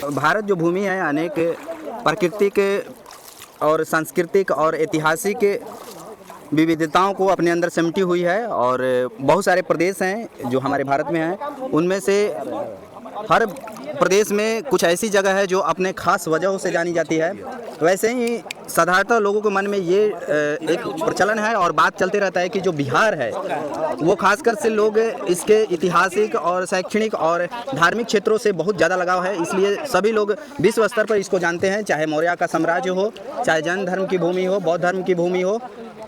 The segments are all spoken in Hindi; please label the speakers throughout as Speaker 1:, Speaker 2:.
Speaker 1: भारत जो भूमि है अनेक प्राकृतिक और सांस्कृतिक और ऐतिहासिक विविधताओं को अपने अंदर समेटी हुई है और बहुत सारे प्रदेश हैं जो हमारे भारत में हैं। उनमें से हर प्रदेश में कुछ ऐसी जगह है जो अपने खास वजहों से जानी जाती है। वैसे ही साधारणतः लोगों के मन में ये एक प्रचलन है और बात चलते रहता है कि जो बिहार है वो खासकर से लोग इसके ऐतिहासिक और शैक्षणिक और धार्मिक क्षेत्रों से बहुत ज़्यादा लगाव है, इसलिए सभी लोग विश्व स्तर पर इसको जानते हैं। चाहे मौर्य का साम्राज्य हो, चाहे जैन धर्म की भूमि हो, बौद्ध धर्म की भूमि हो,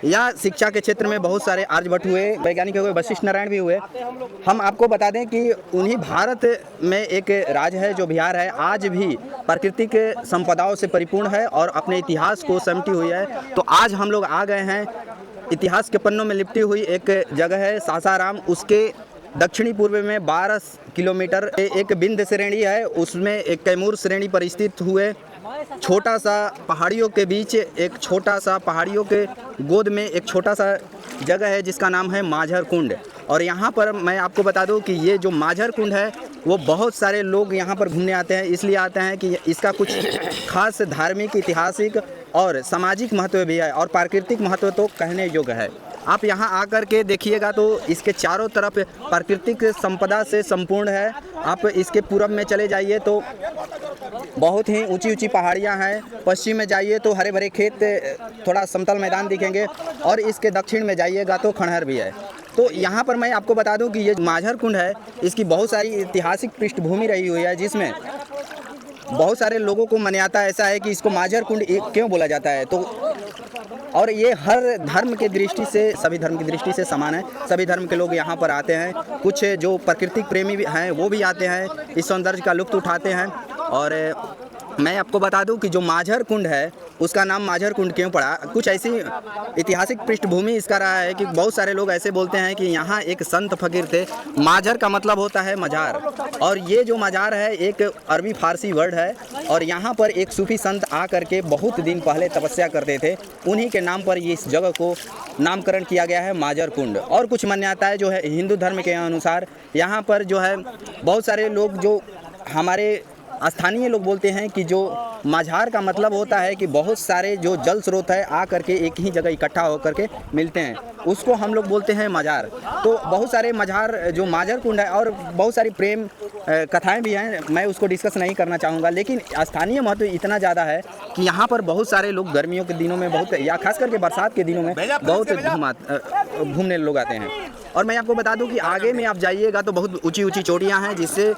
Speaker 1: या शिक्षा के क्षेत्र में बहुत सारे आर्यभट्ट हुए, वैज्ञानिक हुए, वशिष्ठ नारायण भी हुए। हम आपको बता दें कि उन्हीं भारत में एक राज्य है जो बिहार है, आज भी प्राकृतिक संपदाओं से परिपूर्ण है और अपने इतिहास को समेटी हुई है। तो आज हम लोग आ गए हैं इतिहास के पन्नों में लिपटी हुई एक जगह है सासाराम। उसके दक्षिणी पूर्व में 12 किलोमीटर एक विंध्य श्रेणी है, उसमें एक कैमूर श्रेणी पर स्थित हुए छोटा सा पहाड़ियों के बीच, एक छोटा सा पहाड़ियों के गोद में एक छोटा सा जगह है जिसका नाम है माझर कुंड। और यहाँ पर मैं आपको बता दूँ कि ये जो माझर कुंड है वो बहुत सारे लोग यहाँ पर घूमने आते हैं। इसलिए आते हैं कि इसका कुछ खास धार्मिक, ऐतिहासिक और सामाजिक महत्व भी है और प्राकृतिक महत्व तो कहने योग्य है। आप यहाँ आकर के देखिएगा तो इसके चारों तरफ प्राकृतिक संपदा से संपूर्ण है। आप इसके पूरब में चले जाइए तो बहुत ही ऊंची ऊंची पहाड़ियाँ हैं, पश्चिम में जाइए तो हरे भरे खेत, थोड़ा समतल मैदान दिखेंगे, और इसके दक्षिण में जाइएगा तो खंडहर भी है। तो यहाँ पर मैं आपको बता दूँ कि ये माझर कुंड है, इसकी बहुत सारी ऐतिहासिक पृष्ठभूमि रही हुई है, जिसमें बहुत सारे लोगों को मान्यता ऐसा है कि इसको माझर कुंड क्यों बोला जाता है। तो और ये हर धर्म के दृष्टि से, सभी धर्म की दृष्टि से समान है। सभी धर्म के लोग यहाँ पर आते हैं, कुछ जो प्राकृतिक प्रेमी भी हैं वो भी आते हैं, इस सौंदर्य का लुत्फ़ उठाते हैं। और मैं आपको बता दूं कि जो माझर कुंड है उसका नाम माझर कुंड क्यों पड़ा, कुछ ऐसी ऐतिहासिक पृष्ठभूमि इसका रहा है कि बहुत सारे लोग ऐसे बोलते हैं कि यहाँ एक संत फकीर थे। माझर का मतलब होता है मजार, और ये जो मजार है एक अरबी फारसी वर्ड है, और यहाँ पर एक सूफी संत आ करके बहुत दिन पहले तपस्या करते थे, उन्हीं के नाम पर ये इस जगह को नामकरण किया गया है माझर कुंड। और कुछ मान्यताएं जो है हिंदू धर्म के अनुसार यहाँ पर जो है बहुत सारे लोग, जो हमारे स्थानीय लोग बोलते हैं कि जो माझार का मतलब होता है कि बहुत सारे जो जल स्रोत है आ करके एक ही जगह इकट्ठा होकर के मिलते हैं, उसको हम लोग बोलते हैं मजार। तो बहुत सारे मजार जो माझर कुंड है, और बहुत सारी प्रेम कथाएं भी हैं, मैं उसको डिस्कस नहीं करना चाहूँगा, लेकिन स्थानीय महत्व इतना ज़्यादा है कि यहाँ पर बहुत सारे लोग गर्मियों के दिनों में बहुत, या खास करके बरसात के दिनों में बहुत घूमने लोग आते हैं। और मैं आपको बता दूं कि आगे में आप जाइएगा तो बहुत ऊंची ऊंची चोटियां हैं जिससे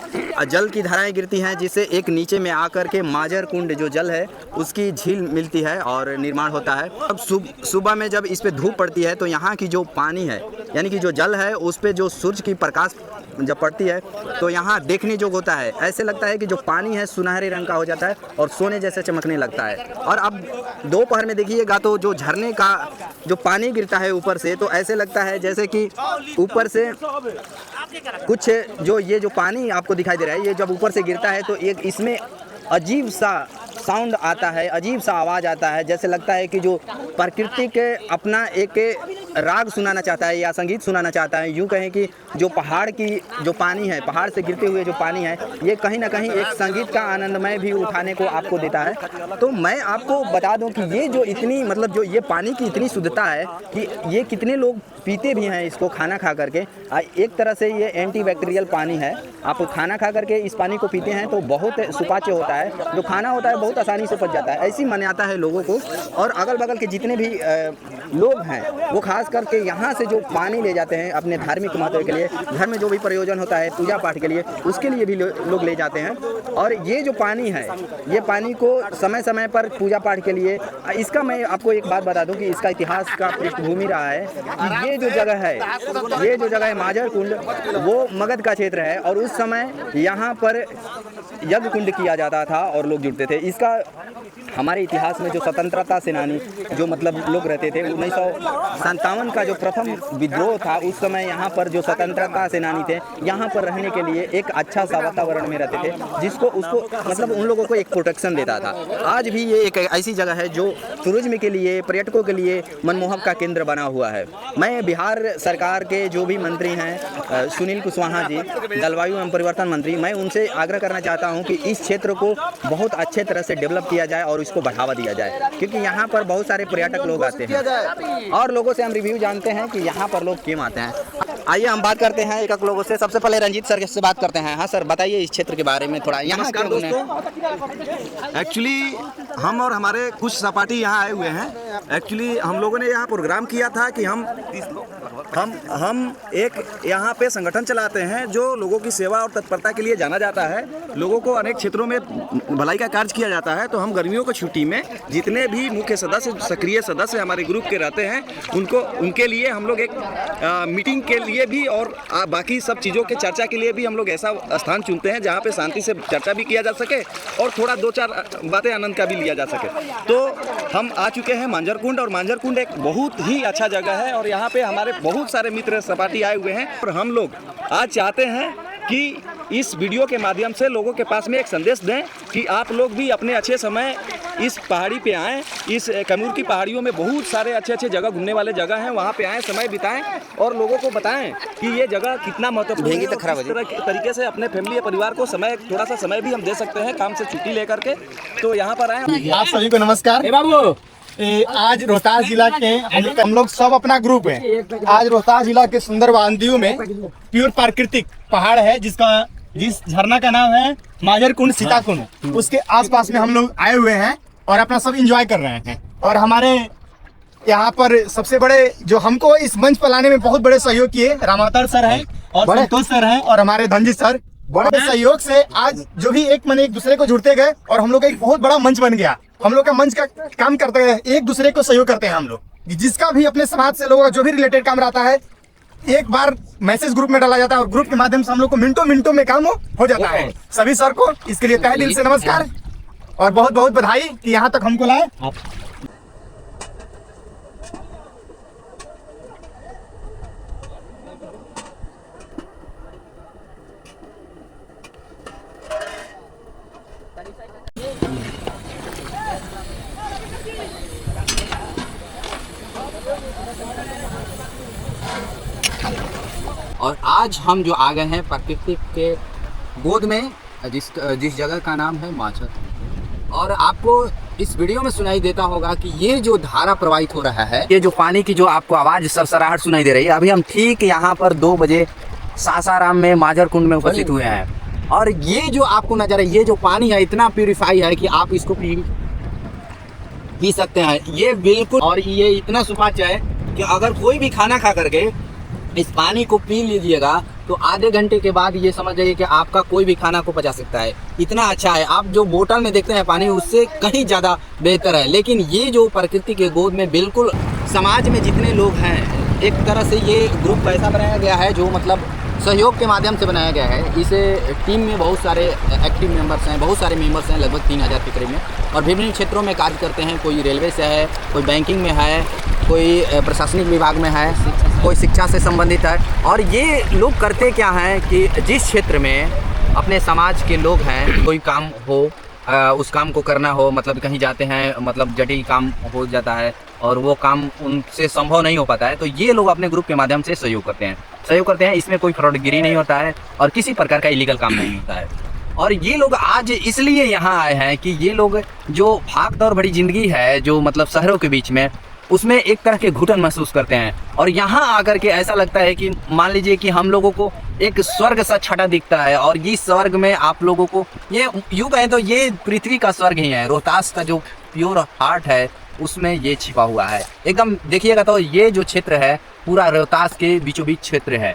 Speaker 1: जल की धाराएं गिरती हैं, जिससे एक नीचे में आकर के माझर कुंड जो जल है उसकी झील मिलती है और निर्माण होता है। अब सुबह में जब इस पे धूप पड़ती है तो यहाँ की जो पानी है, यानी कि जो जल है, उस पे जो सूरज की प्रकाश जब पड़ती है तो यहाँ देखने जोग होता है। ऐसे लगता है कि जो पानी है सुनहरे रंग का हो जाता है और सोने जैसे चमकने लगता है। और अब दोपहर में देखिएगा तो जो झरने का जो पानी गिरता है ऊपर से, तो ऐसे लगता है जैसे कि ऊपर से कुछ जो ये जो पानी आपको दिखाई दे रहा है, ये जब ऊपर से गिरता है तो एक इसमें अजीब सा साउंड आता है, अजीब सा आवाज़ आता है, जैसे लगता है कि जो प्राकृतिक अपना एक राग सुनाना चाहता है या संगीत सुनाना चाहता है। यूँ कहें कि जो पहाड़ की जो पानी है, पहाड़ से गिरते हुए जो पानी है, ये कहीं ना कहीं एक संगीत का आनंदमय भी उठाने को आपको देता है। तो मैं आपको बता दूं कि ये जो इतनी मतलब जो ये पानी की इतनी शुद्धता है कि ये कितने लोग पीते भी हैं इसको खाना खा करके। एक तरह से ये एंटीबैक्टीरियल पानी है, आप खाना खा करके इस पानी को पीते हैं तो बहुत सुपाच्य होता है, जो खाना होता है बहुत आसानी से पच जाता है, ऐसी मान्यता है लोगों को। और अगल बगल के जितने भी लोग हैं वो खास करके यहाँ से जो पानी ले जाते हैं अपने धार्मिक महत्व के लिए, घर में जो भी प्रयोजन होता है पूजा पाठ के लिए, उसके लिए भी लोग ले जाते हैं। और ये जो पानी है, ये पानी को समय समय पर पूजा पाठ के लिए, इसका मैं आपको एक बात बता दूं कि इसका इतिहास का पृष्ठभूमि रहा है कि ये जो जगह है माझर कुंड, वो मगध का क्षेत्र है, और उस समय यहाँ पर यज्ञ कुंड किया जाता था और लोग जुड़ते थे। इसका हमारे इतिहास में जो स्वतंत्रता सेनानी जो मतलब लोग रहते थे 1957 57 का जो प्रथम विद्रोह था उस समय यहाँ पर जो स्वतंत्रता सेनानी थे यहाँ पर रहने के लिए एक अच्छा सा वातावरण में रहते थे, जिसको उसको मतलब उन लोगों को एक प्रोटेक्शन देता था। आज भी ये एक ऐसी जगह है जो टूरिज्म के लिए, पर्यटकों के लिए मनमोहक का केंद्र बना हुआ है। मैं बिहार सरकार के जो भी मंत्री हैं सुनील कुशवाहा जी, जलवायु एवं परिवर्तन मंत्री, मैं उनसे आग्रह करना चाहता हूं कि इस क्षेत्र को बहुत अच्छे तरह से डेवलप किया जाए और इसको बढ़ावा दिया जाए, क्योंकि यहाँ पर बहुत सारे पर्यटक लोग आते हैं और लोगों से हम रिव्यू जानते हैं कि यहाँ पर लोग क्यों आते हैं। आइए हम बात करते हैं एक एक लोगों से। सबसे पहले रंजीत सर से बात करते हैं। हाँ सर, बताइए इस क्षेत्र के बारे में थोड़ा। यहाँ
Speaker 2: नमस्कार दोस्तों, एक्चुअली हम और हमारे कुछ सहपाठी यहाँ आए हुए हैं। एक्चुअली हम लोगों ने यहाँ प्रोग्राम किया था कि हम एक यहाँ पे संगठन चलाते हैं जो लोगों की सेवा और तत्परता के लिए जाना जाता है। लोगों को अनेक क्षेत्रों में भलाई का कार्य किया जाता है। तो हम गर्मियों की छुट्टी में जितने भी मुख्य सदस्य, सक्रिय सदस्य हमारे ग्रुप के रहते हैं, उनके लिए हम लोग एक मीटिंग के लिए भी और बाकी सब चीज़ों के चर्चा के लिए भी हम लोग ऐसा स्थान चुनते हैं जहाँ पे शांति से चर्चा भी किया जा सके और थोड़ा दो चार बातें आनंद का भी लिया जा सके। तो हम आ चुके हैं मांझर कुंड, और मांझर कुंड एक बहुत ही अच्छा जगह है और यहाँ पे हमारे बहुत सारे मित्र सपाटी आए हुए हैं। और हम लोग आज चाहते हैं कि इस वीडियो के माध्यम से लोगों के पास में एक संदेश दें कि आप लोग भी अपने अच्छे समय इस पहाड़ी पे आएँ। इस कैमूर की पहाड़ियों में बहुत सारे अच्छे जगह, घूमने वाले जगह हैं, वहाँ पे आएँ, समय बिताएं और लोगों को बताएं कि ये जगह कितना महत्वपूर्ण है। किस तरीके से अपने फैमिली या परिवार को समय, थोड़ा सा समय भी हम दे सकते हैं काम से छुट्टी लेकर के, तो यहाँ पर आएँ।
Speaker 3: आप सभी को नमस्कार। बाबू, आज रोहतास जिला के हम लोग सब अपना ग्रुप है। आज रोहतास जिला के सुंदर वादियों में प्योर प्राकृतिक पहाड़ है जिस झरना का नाम है मांझर कुंड सीता कुंड, उसके आसपास में हम लोग आए हुए हैं और अपना सब एंजॉय कर रहे हैं। और हमारे यहाँ पर सबसे बड़े जो हमको इस मंच पर लाने में बहुत बड़े सहयोग किए रामावतार सर हैं और संतोष सर हैं और हमारे धनजीत सर, बड़े सहयोग से आज जो भी एक दूसरे को जुड़ते गए और हम लोग का एक बहुत बड़ा मंच बन गया। हम लोग का मंच का काम करते हैं, एक दूसरे को सहयोग करते हैं हम लोग। जिसका भी अपने समाज से लोगों का जो भी रिलेटेड काम रहता है एक बार मैसेज ग्रुप में डाला जाता है और ग्रुप के माध्यम से हम लोग को मिनटों में काम हो जाता है। सभी सर को इसके लिए तहे दिल से नमस्कार और बहुत बहुत बधाई कि यहाँ तक हमको लाए।
Speaker 1: और आज हम जो आ गए हैं प्रकृति के गोद में, जिस जगह का नाम है मांझर। और आपको इस वीडियो में सुनाई देता होगा कि ये जो धारा प्रवाहित हो रहा है, ये जो पानी की जो आपको आवाज़ सरसराहट सुनाई दे रही है, अभी हम ठीक यहाँ पर 2 बजे सासाराम में मांझर कुंड में उपस्थित हुए हैं। और ये जो आपको नजर है, ये जो पानी है इतना प्यूरिफाई है कि आप इसको पी सकते हैं। ये बिल्कुल, और ये इतना सुपाच्य है कि अगर कोई भी खाना खा करके इस पानी को पी लीजिएगा तो आधे घंटे के बाद ये समझ जाइए कि आपका कोई भी खाना को पचा सकता है। इतना अच्छा है। आप जो बोतल में देखते हैं पानी, उससे कहीं ज़्यादा बेहतर है। लेकिन ये जो प्रकृति के गोद में बिल्कुल समाज में जितने लोग हैं, एक तरह से ये ग्रुप ऐसा बनाया गया है जो मतलब सहयोग के माध्यम से बनाया गया है। इस टीम में बहुत सारे एक्टिव मेंबर्स हैं, बहुत सारे मेंबर्स हैं, लगभग 3000 के करीब में, और विभिन्न क्षेत्रों में कार्य करते हैं। कोई रेलवे से है, कोई बैंकिंग में है, कोई प्रशासनिक विभाग में है, कोई शिक्षा से संबंधित है। और ये लोग करते क्या हैं कि जिस क्षेत्र में अपने समाज के लोग हैं, कोई काम हो, उस काम को करना हो, मतलब कहीं जाते हैं, मतलब जटिल काम हो जाता है और वो काम उनसे संभव नहीं हो पाता है, तो ये लोग अपने ग्रुप के माध्यम से सहयोग करते हैं। इसमें कोई फ्रॉडगिरी नहीं होता है और किसी प्रकार का इलीगल काम नहीं होता है। और ये लोग आज इसलिए यहाँ आए हैं कि ये लोग जो भाग दौड़ भरी जिंदगी है, जो मतलब शहरों के बीच में, उसमें एक तरह के घुटन महसूस करते हैं। और यहाँ आकर के ऐसा लगता है कि मान लीजिए कि हम लोगों को एक स्वर्ग सा छटा दिखता है, और इस स्वर्ग में आप लोगों को, ये यूँ कहें तो ये पृथ्वी का स्वर्ग ही है। रोहतास का जो प्योर हार्ट है उसमें ये छिपा हुआ है एकदम। देखिएगा तो ये जो क्षेत्र है पूरा रोहतास के बीचों बीच क्षेत्र है।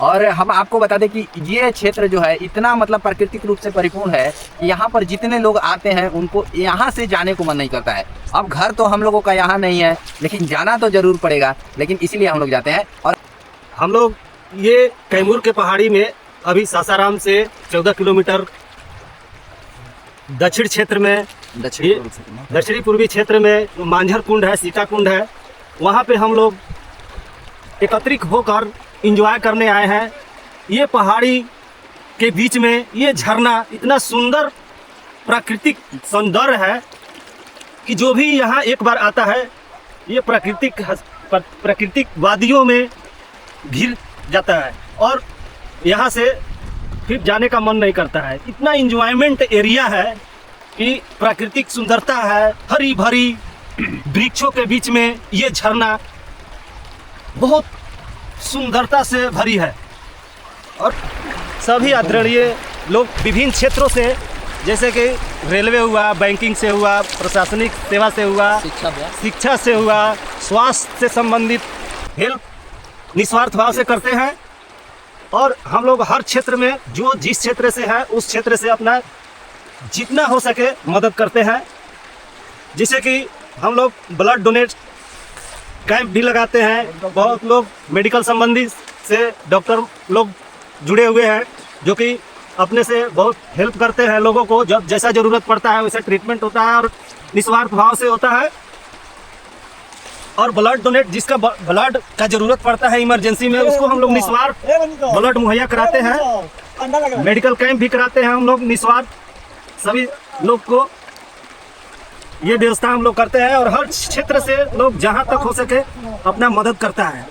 Speaker 1: और हम आपको बता दें कि ये क्षेत्र जो है इतना मतलब प्राकृतिक रूप से परिपूर्ण है कि यहाँ पर जितने लोग आते हैं उनको यहाँ से जाने को मन नहीं करता है। अब घर तो हम लोगों का यहाँ नहीं है, लेकिन जाना तो जरूर पड़ेगा, लेकिन इसीलिए हम लोग जाते हैं। और
Speaker 4: हम लोग ये कैमूर के पहाड़ी में अभी सासाराम से 14 किलोमीटर दक्षिण क्षेत्र में, दक्षिणी पूर्वी क्षेत्र में मांझर कुंड है, सीता कुंड है। वहाँ पे हम लोग एकत्रित होकर एंजॉय करने आए हैं। ये पहाड़ी के बीच में ये झरना इतना सुंदर प्राकृतिक सौंदर्य है कि जो भी यहाँ एक बार आता है ये प्राकृतिक वादियों में घिर जाता है और यहाँ से फिर जाने का मन नहीं करता है। इतना इंजॉयमेंट एरिया है कि प्राकृतिक सुंदरता है, हरी भरी वृक्षों के बीच में ये झरना बहुत सुंदरता से भरी है। और सभी आदरणीय लोग विभिन्न क्षेत्रों से, जैसे कि रेलवे हुआ, बैंकिंग से हुआ, प्रशासनिक सेवा से हुआ, शिक्षा से हुआ, स्वास्थ्य से संबंधित हेल्प निस्वार्थ भाव से करते हैं। और हम लोग हर क्षेत्र में जो जिस क्षेत्र से है उस क्षेत्र से अपना जितना हो सके मदद करते हैं। जैसे कि हम लोग ब्लड डोनेट कैंप भी लगाते हैं। बहुत लोग मेडिकल संबंधी से डॉक्टर लोग जुड़े हुए हैं जो कि अपने से बहुत हेल्प करते हैं लोगों को। जब जैसा ज़रूरत पड़ता है वैसे ट्रीटमेंट होता है और निस्वार्थ भाव से होता है। और ब्लड डोनेट जिसका ब्लड का ज़रूरत पड़ता है इमरजेंसी में, उसको हम लोग निस्वार्थ ब्लड मुहैया कराते हैं। मेडिकल कैंप भी कराते हैं हम लोग निस्वार्थ, सभी लोग को ये व्यवस्था हम लोग करते हैं। और हर क्षेत्र से लोग जहाँ तक हो सके अपना मदद करता है।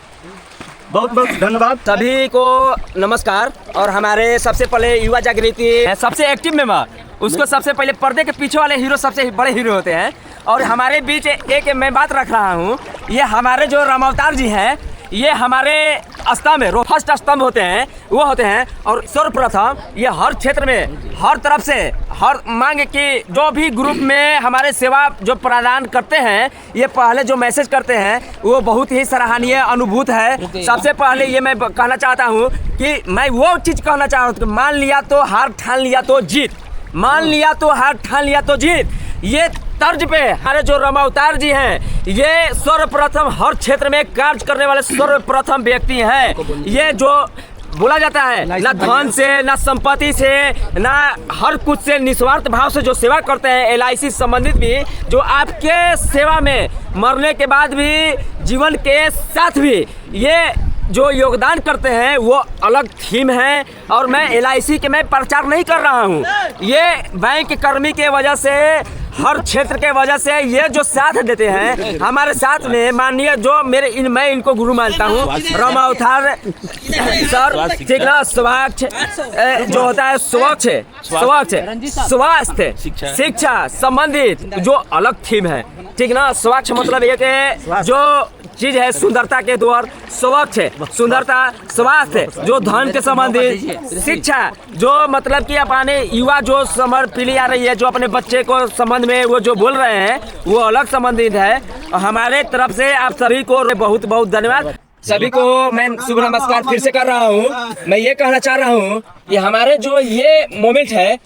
Speaker 4: बहुत बहुत धन्यवाद।
Speaker 5: सभी को नमस्कार। और हमारे सबसे पहले युवा जागृति सबसे एक्टिव मेंबर, उसको सबसे पहले पर्दे के पीछे वाले हीरो सबसे बड़े हीरो होते हैं। और हमारे बीच एक मैं बात रख रहा हूँ, ये हमारे जो राम अवतार जी हैं, ये हमारे स्तंभ है, फर्स्ट स्तंभ होते हैं, वो होते हैं। और सर्वप्रथम ये हर क्षेत्र में हर तरफ से हर मांग की जो भी ग्रुप में हमारे सेवा जो प्रदान करते हैं, ये पहले जो मैसेज करते हैं वो बहुत ही सराहनीय अनुभूत है। सबसे पहले ये मैं कहना चाहता हूँ कि मैं वो चीज़ कहना चाह रहा हूँ, मान लिया तो हार, ठान लिया तो जीत, मान लिया तो हार, ठान लिया तो जीत। ये तर्ज पे हमारे जो राम अवतार जी हैं, ये सर्वप्रथम हर क्षेत्र में कार्य करने वाले सर्वप्रथम व्यक्ति हैं। ये जो बोला जाता है ना धन से, ना संपत्ति से, ना हर कुछ से, निस्वार्थ भाव से जो सेवा करते हैं। LIC संबंधित भी जो आपके सेवा में मरने के बाद भी, जीवन के साथ भी ये जो योगदान करते हैं वो अलग थीम है। और मैं LIC के मैं प्रचार नहीं कर रहा हूँ, ये बैंक कर्मी के वजह से, हर क्षेत्र के वजह से ये जो साथ देते हैं हमारे साथ में, माननीय जो मेरे मैं इनको गुरु मानता हूँ, राम अवतार सर, ठीक ना, स्वच्छ जो होता है, स्वास्थ्य, शिक्षा संबंधित जो अलग थीम है, ठीक ना। स्वच्छ मतलब ये कि जो चीज है सुंदरता के द्वार, स्वच्छ सुंदरता, स्वास्थ्य जो धन के संबंधित, शिक्षा जो मतलब कि अपने युवा जो समर पीढ़ी आ रही है, जो अपने बच्चे को संबंध में वो जो बोल रहे हैं वो अलग संबंधित है। हमारे तरफ से आप सभी को बहुत बहुत धन्यवाद। सभी को मैं शुभ नमस्कार फिर से कर रहा हूँ। मैं ये कहना चाह रहा हूँ कि हमारे जो ये मोमेंट है,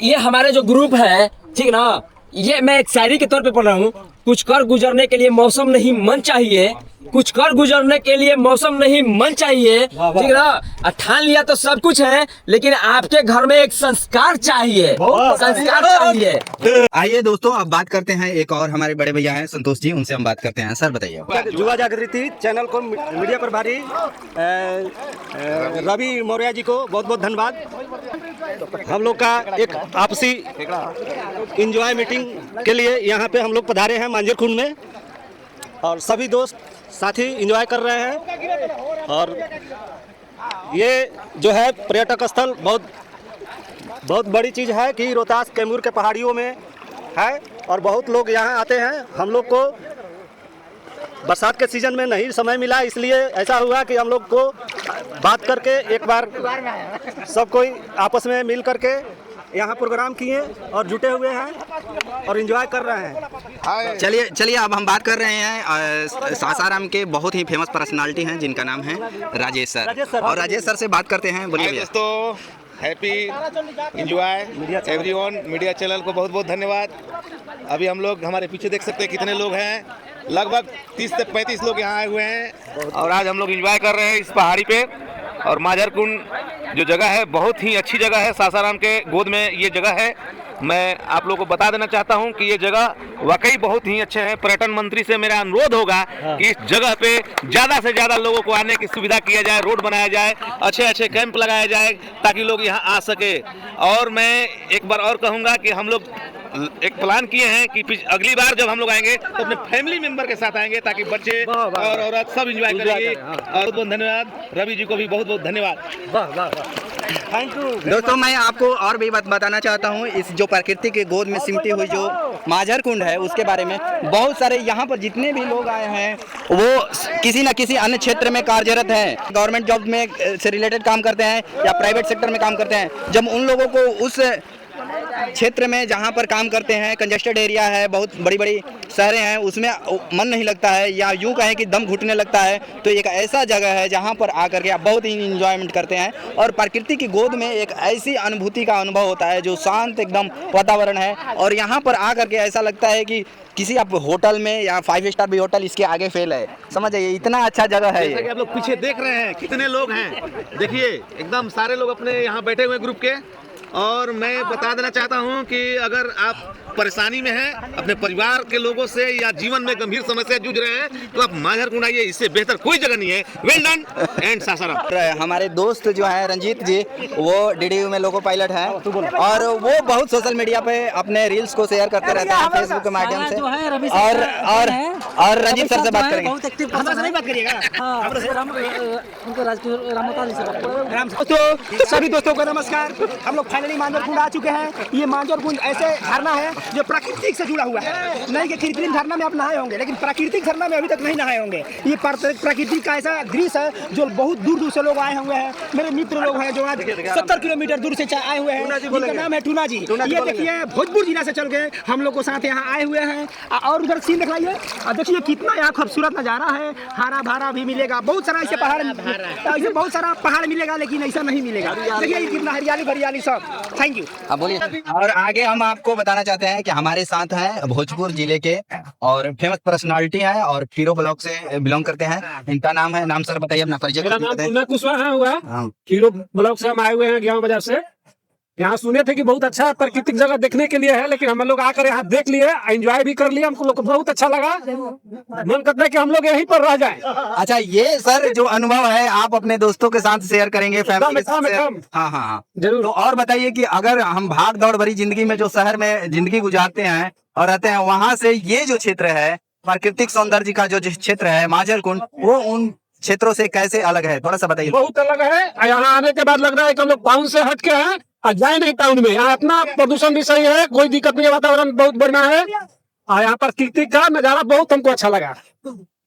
Speaker 5: ये हमारे जो ग्रुप है, ठीक ना, ये मैं एक शायरी के तौर पे पढ़ रहा हूँ। कुछ कर गुजरने के लिए मौसम नहीं मन चाहिए, कुछ कर गुजरने के लिए मौसम नहीं मन चाहिए, ठीक ना। ठान लिया तो सब कुछ है, लेकिन आपके घर में एक संस्कार चाहिए, संस्कार चाहिए।
Speaker 1: आइए दोस्तों, अब बात करते हैं, एक और हमारे बड़े भैया हैं संतोष जी, उनसे हम बात करते हैं। सर बताइए।
Speaker 4: युवा जागृति चैनल को मीडिया प्रभारी रवि मौर्य जी को बहुत बहुत धन्यवाद। हम लोग का एक आपसी इंजॉय मीटिंग के लिए यहाँ पे हम लोग पधारे हैं मांजरकुंड में, और सभी दोस्त साथी एंजॉय कर रहे हैं। और ये जो है पर्यटक स्थल बहुत बड़ी चीज़ है कि रोहतास कैमूर के पहाड़ियों में है, और बहुत लोग यहाँ आते हैं। हम लोग को बरसात के सीज़न में नहीं समय मिला, इसलिए ऐसा हुआ कि हम लोग को बात करके एक बार सब कोई आपस में मिल करके यहाँ प्रोग्राम किए और जुटे हुए हैं और एंजॉय कर रहे हैं।
Speaker 1: चलिए अब हम बात कर रहे हैं सासाराम के बहुत ही फेमस पर्सनालिटी हैं जिनका नाम है राजेश सर। और राजेश सर से बात करते हैं। बोलिए
Speaker 6: दोस्तों, happy enjoy everyone. Media channel को बहुत बहुत धन्यवाद। अभी हम लोग हमारे पीछे देख सकते हैं कितने लोग हैं, लगभग 30 से 35 लोग यहाँ आए हुए हैं, और आज हम लोग एंजॉय कर रहे हैं इस पहाड़ी पे। और मांजरकुंड जो जगह है बहुत ही अच्छी जगह है, सासाराम के गोद में ये जगह है, मैं आप लोगों को बता देना चाहता हूं कि ये जगह वाकई बहुत ही अच्छे हैं। पर्यटन मंत्री से मेरा अनुरोध होगा कि इस जगह पे ज़्यादा से ज़्यादा लोगों को आने की सुविधा किया जाए, रोड बनाया जाए, अच्छे अच्छे कैंप लगाया जाए ताकि लोग यहाँ आ सके। और मैं एक बार और कहूँगा कि हम लोग एक प्लान किए हैं कि अगली बार जब हम लोग आएंगे तो अपने फैमिली मेंबर के साथ आएंगे ताकि बच्चे और औरत सब एंजॉय करेंगे। और बहुत बहुत धन्यवाद, रवि जी को भी बहुत बहुत धन्यवाद।
Speaker 3: Thank you.
Speaker 1: दोस्तों मैं आपको और भी बताना चाहता हूँ इस जो प्रकृति के गोद में सिमटी हुई जो माझर कुंड है उसके बारे में। बहुत सारे यहाँ पर जितने भी लोग आए हैं वो किसी न किसी अन्य क्षेत्र में कार्यरत हैं, गवर्नमेंट जॉब में से रिलेटेड काम करते हैं या प्राइवेट सेक्टर में काम करते हैं। जब उन लोगों को उस क्षेत्र में जहाँ पर काम करते हैं, कंजेस्टेड एरिया है, बहुत बड़ी बड़ी शहरें हैं, उसमें मन नहीं लगता है या यूँ कहें कि दम घुटने लगता है, तो एक ऐसा जगह है जहाँ पर आकर के आप बहुत ही इंजॉयमेंट करते हैं और प्रकृति की गोद में एक ऐसी अनुभूति का अनुभव होता है जो शांत एकदम वातावरण है। और यहाँ पर आकर के ऐसा लगता है कि किसी आप होटल में या 5 स्टार भी होटल इसके आगे फेल है, समझ जाइए इतना अच्छा जगह है
Speaker 6: जैसा कि
Speaker 1: ये।
Speaker 6: आप लोग पीछे देख रहे हैं कितने लोग हैं, देखिए एकदम सारे लोग अपने यहाँ बैठे हुए ग्रुप के। और मैं बता देना चाहता हूँ कि अगर आप परेशानी में हैं, अपने परिवार के लोगों से या जीवन में गंभीर समस्या जूझ रहे हैं, तो आप माझर कुंड आइए, इससे बेहतर कोई जगह नहीं है। Well done and Sasaram.
Speaker 1: और हमारे दोस्त जो है रंजीत जी, वो DDU में लोको पायलट हैं और वो बहुत सोशल मीडिया पे अपने रील्स को शेयर करते रहते हैं फेसबुक के माध्यम से। और रंजीत सर से बात करेंगे।
Speaker 3: तो सभी दोस्तों को नमस्कार। हम लोग फाइनली मांजर कुंड आ चुके हैं। ये मांजर कुंड ऐसे झरना है जो प्राकृतिक से जुड़ा हुआ है। नहीं कि कृत्रिम झरना में आप नहाए होंगे, लेकिन प्राकृतिक झरना में अभी तक नहीं नहाए होंगे। ये प्रकृति का ऐसा दृश्य है जो बहुत दूर दूर से लोग आए हुए हैं। मेरे मित्र लोग हैं जो आज 70 किलोमीटर दूर से आए हुए हैं, जिनका नाम है टूना जी। ये देखिए भोजपुर जिला से चल के हम लोग को साथ यहाँ आए हुए हैं। और उधर सीन दिखाइए, देखिए कितना यहाँ खूबसूरत नज़ारा है। हरा भरा भी मिलेगा, बहुत सारा ऐसे पहाड़, ऐसे बहुत सारा पहाड़ मिलेगा, लेकिन ऐसा नहीं मिलेगा। देखिए कितना हरियाली भरियाली सब। Thank you.
Speaker 1: अब बोलिए। और आगे हम आपको बताना चाहते हैं कि हमारे साथ हैं भोजपुर जिले के और फेमस पर्सनालिटी हैं और खीरो ब्लॉक से बिलोंग करते हैं। इनका नाम है, नाम सर बताइए अपना परिचय।
Speaker 7: मेरा नाम टूना कुशवाहा हुआ है, खीरो ब्लॉक से हम आए हुए हैं ग्याम बाजार से। यहाँ सुने थे कि बहुत अच्छा प्राकृतिक जगह देखने के लिए है, लेकिन हम लोग आकर यहाँ देख लिए, एंजॉय भी कर लिए, हमको लोग को बहुत अच्छा लगा। मन करता है कि हम लोग यहीं पर रह जाएं।
Speaker 1: अच्छा, ये सर जो अनुभव है आप अपने दोस्तों के साथ शेयर करेंगे, फैमिली के साथ? हाँ
Speaker 7: जरूर।
Speaker 1: तो और बताइए कि अगर हम भाग दौड़ भरी जिंदगी में जो शहर में जिंदगी गुजारते हैं और रहते हैं, वहाँ से ये जो क्षेत्र है प्राकृतिक सौंदर्य का जो क्षेत्र है माझर कुंड, वो उन क्षेत्रों से कैसे अलग है, थोड़ा सा बताइए।
Speaker 7: बहुत अलग है। यहाँ आने के बाद लग रहा है कि हम लोग टाउन से हट के हैं और जाए नहीं टाउन में। यहाँ इतना प्रदूषण भी सही है, कोई दिक्कत नहीं है, वातावरण बहुत बढ़िया है और यहाँ प्रकृति का नजारा बहुत हमको अच्छा लगा।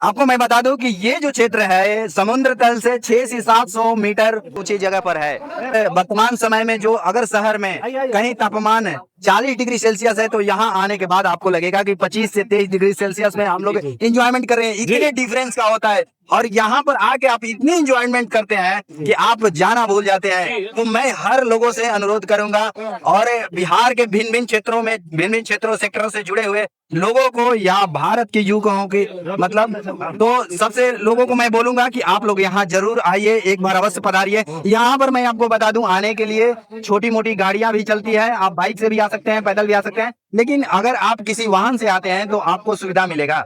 Speaker 1: आपको मैं बता दूं कि ये जो क्षेत्र है समुद्र तल से 600 से 700 मीटर ऊंची जगह पर है। वर्तमान समय में जो अगर शहर में कहीं तापमान 40 डिग्री सेल्सियस है, तो यहाँ आने के बाद आपको लगेगा कि 25 से 23 डिग्री सेल्सियस में हम लोग इंजॉयमेंट कर रहे हैं। इतने डिफरेंस का होता है और यहाँ पर आके आप इतनी इंजॉयमेंट करते हैं कि आप जाना भूल जाते हैं। तो मैं हर लोगों से अनुरोध करूंगा और बिहार के भिन्न भिन्न क्षेत्रों में भिन्न क्षेत्रों सेक्टरों से जुड़े हुए लोगों को या भारत के युवकों के मतलब, तो सबसे लोगों को मैं बोलूंगा कि आप लोग यहाँ जरूर आइए, एक बार अवश्य पधारिए। यहाँ पर मैं आपको बता दूं, आने के लिए छोटी मोटी गाड़ियां भी चलती है, आप बाइक से भी आ सकते हैं, पैदल भी आ सकते हैं, लेकिन अगर आप किसी वाहन से आते हैं तो आपको सुविधा मिलेगा।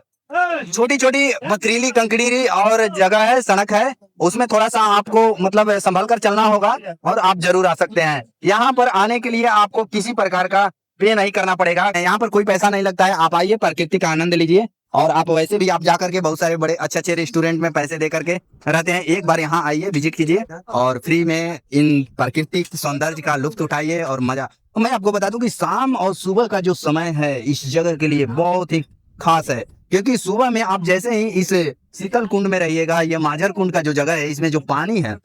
Speaker 1: छोटी छोटी पथरीली कंकड़ी और जगह है, सड़क है, उसमें थोड़ा सा आपको मतलब संभल कर चलना होगा और आप जरूर आ सकते हैं। यहाँ पर आने के लिए आपको किसी प्रकार का पे नहीं करना पड़ेगा, यहाँ पर कोई पैसा नहीं लगता है। आप आइए, प्रकृति का आनंद लीजिए और आप वैसे भी आप जाकर के बहुत सारे बड़े अच्छे अच्छे रेस्टोरेंट में पैसे दे करके रहते हैं। एक बार यहाँ आइए, विजिट कीजिए और फ्री में इन प्राकृतिक सौंदर्य का लुत्फ उठाइए और मजा। मैं आपको बता दूं कि शाम और सुबह का जो समय है इस जगह के लिए बहुत ही खास है, क्योंकि सुबह में आप जैसे ही इस शीतल कुंड में रहिएगा, ये माझर कुंड का जो जगह है, इसमें जो पानी है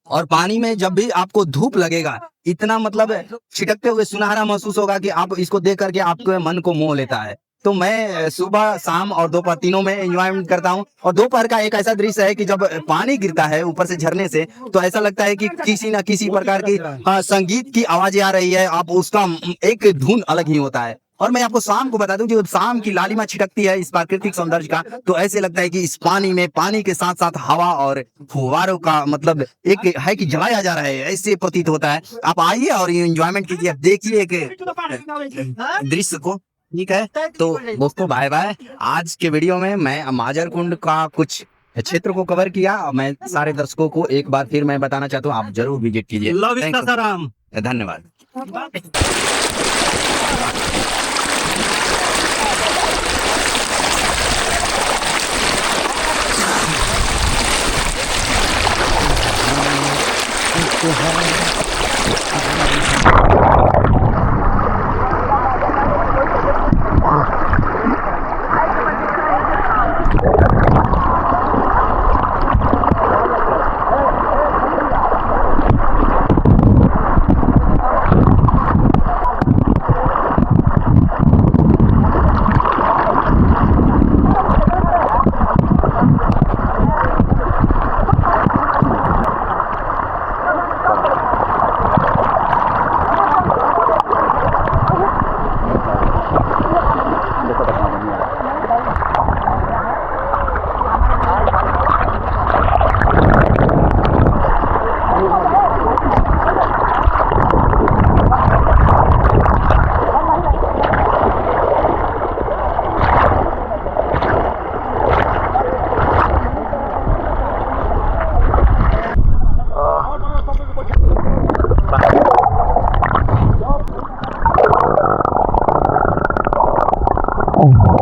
Speaker 1: और पानी में जब भी आपको धूप लगेगा, इतना मतलब छिटकते हुए सुनहरा महसूस होगा कि आप इसको देख करके आपके मन को मोह लेता है। तो मैं सुबह, शाम और दोपहर तीनों में एंजॉयमेंट करता हूँ। और दोपहर का एक ऐसा दृश्य है कि जब पानी गिरता है ऊपर से झरने से, तो ऐसा लगता है कि किसी न किसी प्रकार की संगीत की आवाजें आ रही है, आप उसका एक धुन अलग ही होता है। और मैं आपको शाम को बता दूं, जब शाम की लालिमा छिटकती है इस प्राकृतिक सौंदर्य का, तो ऐसे लगता है कि इस पानी में, पानी के साथ साथ हवा और फुहारों का मतलब एक है कि जलाया जा रहा है, ऐसे प्रतीत होता है। आप आइए और एंजॉयमेंट कीजिए, देखिए एक दृश्य को। ठीक है, तो दोस्तों बाय बाय। आज के वीडियो में मैं माजर कुंड का कुछ क्षेत्र को कवर किया। मैं सारे दर्शकों को एक बार फिर मैं बताना चाहता हूँ, आप जरूर विजिट कीजिए। धन्यवाद।
Speaker 8: Oh.